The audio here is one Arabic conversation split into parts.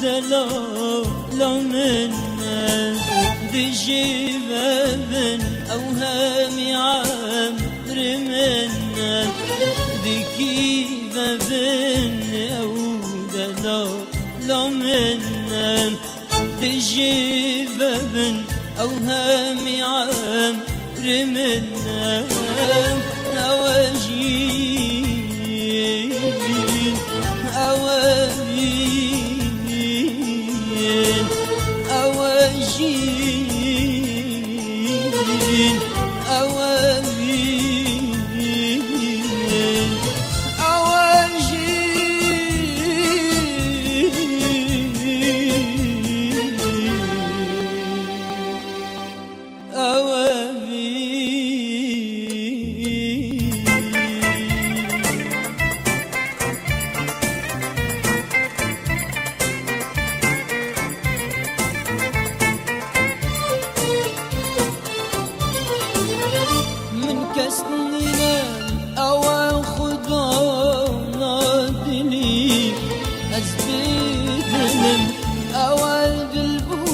دلالة منا دجي بابن أوهامي عمر منا دكي بابن أو دلالة منا دجي بابن أوهامي عمر منا أواجين أواجين أواجين أواجين كسننا أو خدانا دلي أزبدلم أو قلبو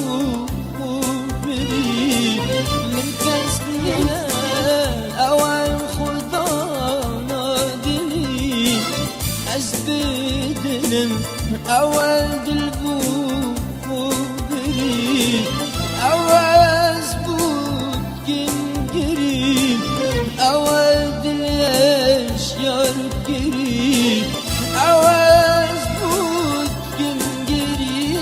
بري من كسننا أو خدانا دلي أزبدلم أو قلبو بري أو أزبط كنجري أود الأشيار كريم أواز بود كنجري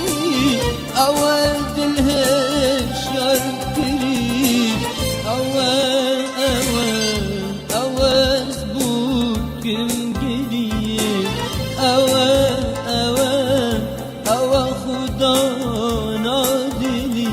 أود الأشيار كريم أواز بود كنجري أوا خدا نادلي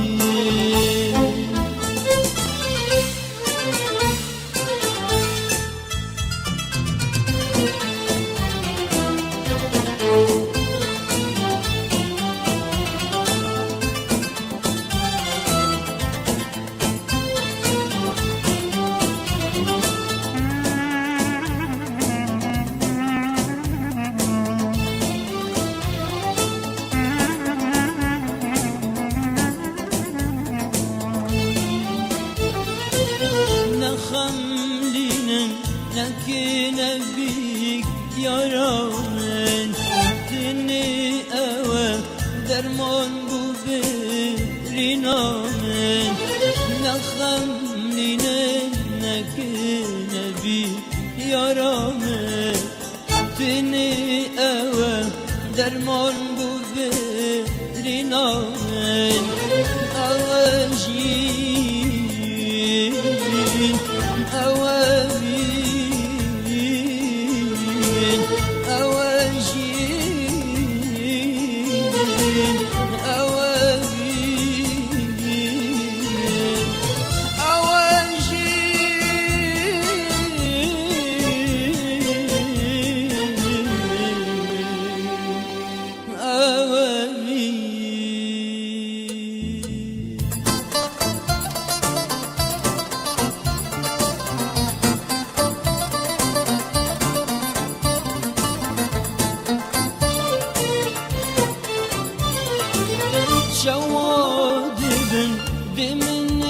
خملين لكن بيك يا رامن دني أوا درمان بو برنامن نخملين لكن بيك يا رامن دني أوا درمان بو برنامن أواجي أواجين أواجين أواجين شوادبن بمن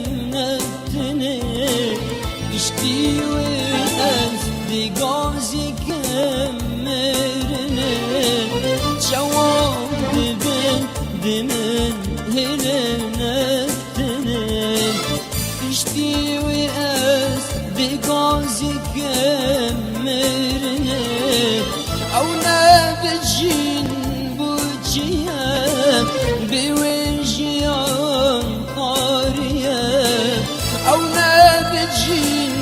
لنتني اشتي وأز بغازي كمرني شوادبن بمن لنتني اشتي وأز بغازي كمرني أو نبجين بوجيان قارية أو نبجين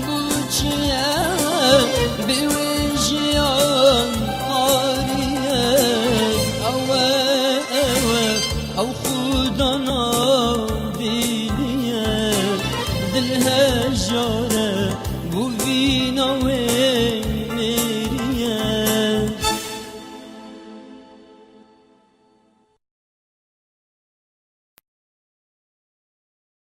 بوجيان